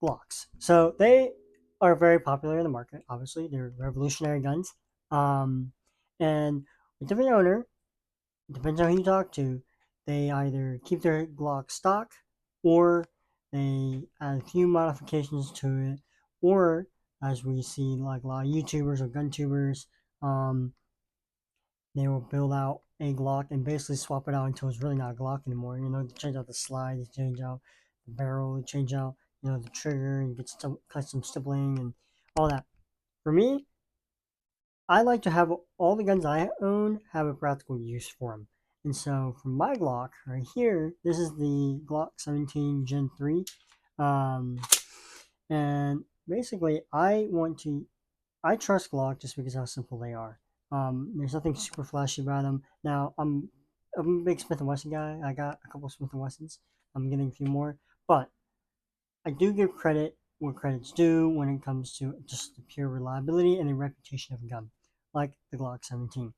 Glocks. So they are very popular in the market. Obviously, they're revolutionary guns. Um, and with different owner, depends on who you talk to, they either keep their Glock stock or they add a few modifications to it, or as we see like a lot of YouTubers or gun tubers, um, they will build out a Glock and basically swap it out until it's really not a Glock anymore. You know, they change out the slide, they change out the barrel, they change out the trigger, and get some custom stippling and all that. For me, I like to have all the guns I own have a practical use for them. And so for my Glock right here, this is the Glock 17 Gen 3. Um, and basically, I trust Glock just because of how simple they are. There's nothing super flashy about them. Now, I'm a big Smith& Wesson guy. I got a couple Smith& Wessons. I'm getting a few more. But I do give credit where credit's due when it comes to just the pure reliability and the reputation of a gun, like the Glock 17.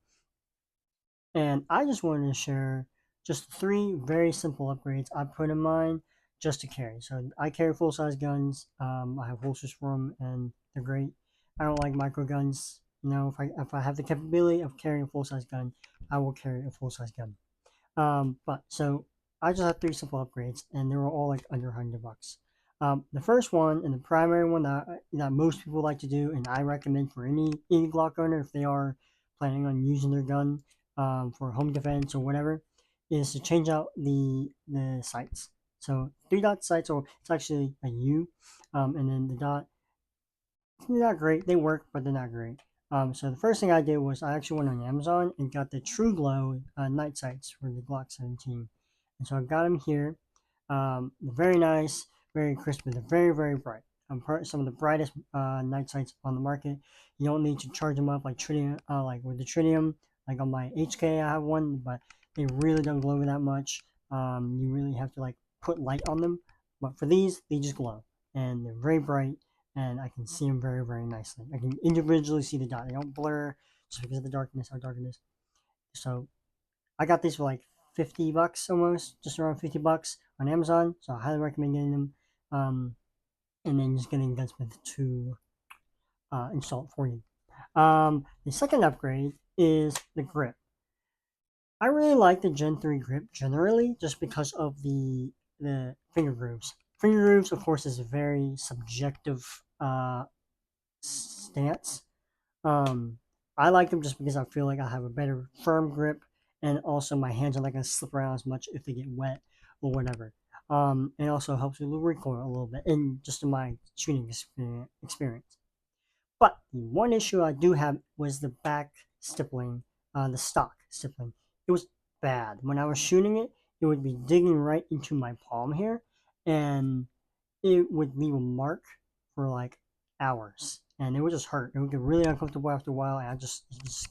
And I just wanted to share just three very simple upgrades I put in mine just to carry. So I carry full size guns. I have holsters for them, and they're great. I don't like micro guns. You know, if I have the capability of carrying a full size gun, I will carry a full size gun. But so I just had three simple upgrades, and they were all like under $100. The first one and the primary one that most people like to do, and I recommend for any Glock owner if they are planning on using their gun for home defense or whatever, is to change out the sights. So three dot sights, or it's actually a U, and then the dot, they're not great. They work, but they're not great. So the first thing I did was I actually went on Amazon and got the True Glow night sights for the Glock 17, and so I've got them here. They're very nice, very crisp, but they're very very bright. Some of the brightest night sights on the market. You don't need to charge them up like tritium, like with the tritium. Like on my HK, I have one, but they really don't glow that much. You really have to like put light on them. But for these, they just glow, and they're very bright, and I can see them very, very nicely. I can individually see the dot. They don't blur just because of the darkness, our darkness. So I got these for like $50 almost, just around $50 on Amazon. So I highly recommend getting them. Um, and then just getting Gunsmith to install it for you. The second upgrade is the grip. I really like the Gen 3 grip generally just because of the finger grooves. Finger grooves, of course, is a very subjective stance. Um, I like them just because I feel like I have a better firm grip, and also my hands are not going to slip around as much if they get wet or whatever. It also helps with the recoil a little bit, and just in my shooting experience. But the one issue I do have was the back stippling, the stock stippling. It was bad. When I was shooting it, it would be digging right into my palm here, and it would leave a mark for like hours, and it would just hurt. It would get really uncomfortable after a while, and it just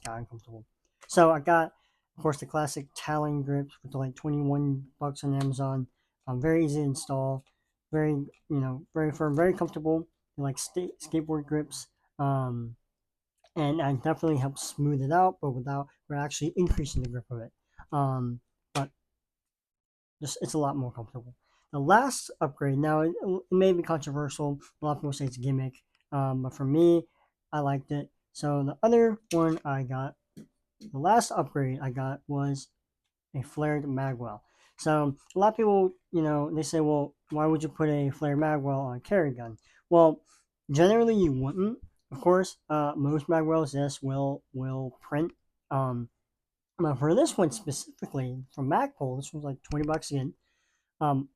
got uncomfortable. So I got, of course, the classic Talon grips for like $21 on Amazon. Very easy to install, very very firm, very comfortable. They're like skateboard grips, um, and I definitely help smooth it out, but we're actually increasing the grip of it. But just it's a lot more comfortable. The last upgrade, now it may be controversial. A lot of people say it's a gimmick, but for me, I liked it. So the other one I got, the last upgrade I got was a flared magwell. So a lot of people, they say, well, why would you put a flared magwell on a carry gun? Well, generally you wouldn't. Of course, most magwells, yes, will print. Um, but for this one specifically, from Magpul, this was like $20 again. Um,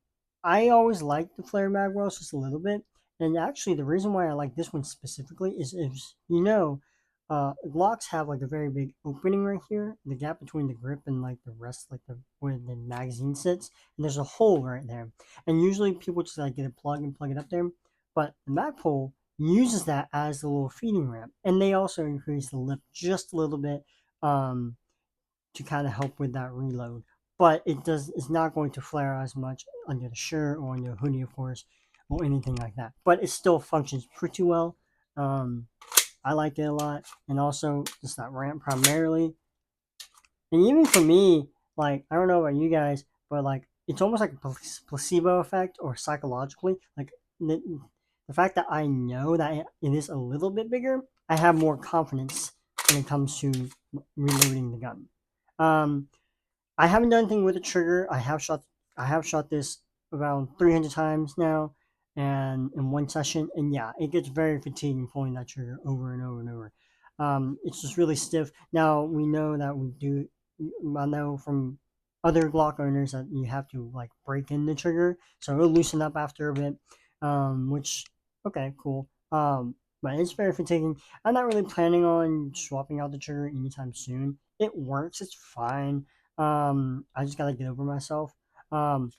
I always like the flare magwells just a little bit, and actually the reason why I like this one specifically is if Glocks have like a very big opening right here, the gap between the grip and like the rest, like the where the magazine sits, and there's a hole right there. And usually people just like get a plug and plug it up there, but the Magpul uses that as the little feeding ramp, and they also increase the lift just a little bit. Um, to kind of help with that reload. But it's not going to flare as much under the shirt or under the hoodie, of course, or anything like that. But it still functions pretty well. Um, I like it a lot, and also just that ramp primarily. And even for me, like I don't know about you guys, but like it's almost like a placebo effect or psychologically. Like the fact that I know that it is a little bit bigger, I have more confidence when it comes to reloading the gun. Um, I haven't done anything with the trigger. I have shot this around 300 times now, and in one session, and yeah, it gets very fatiguing pulling that trigger over and over and over. It's just really stiff. Now we know that we do. I know from other Glock owners that you have to like break in the trigger, so it'll loosen up after a bit. Which okay, cool. But it's very fatiguing. I'm not really planning on swapping out the trigger anytime soon. It works. It's fine. I just gotta get over myself. Um,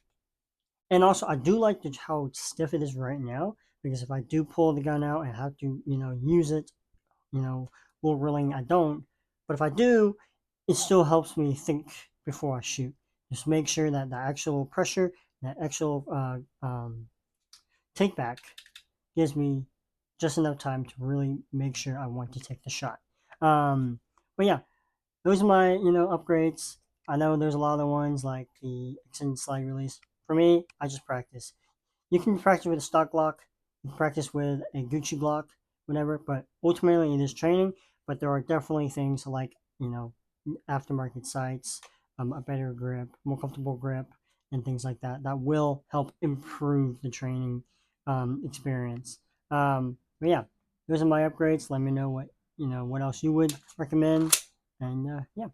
and also, I do like how stiff it is right now because if I do pull the gun out and have to, use it, you know, while reeling, I don't. But if I do, it still helps me think before I shoot. Just make sure that the actual pressure, that actual take back, gives me just enough time to really make sure I want to take the shot. But yeah, those are my upgrades. I know there's a lot of ones like the extended slide release. For me, I just practice. You can practice with a stock Glock, you can practice with a Gucci Glock, whatever. But ultimately, it is training. But there are definitely things like aftermarket sights, a better grip, more comfortable grip, and things like that that will help improve the training experience. But yeah, those are my upgrades. Let me know what else you would recommend, and yeah.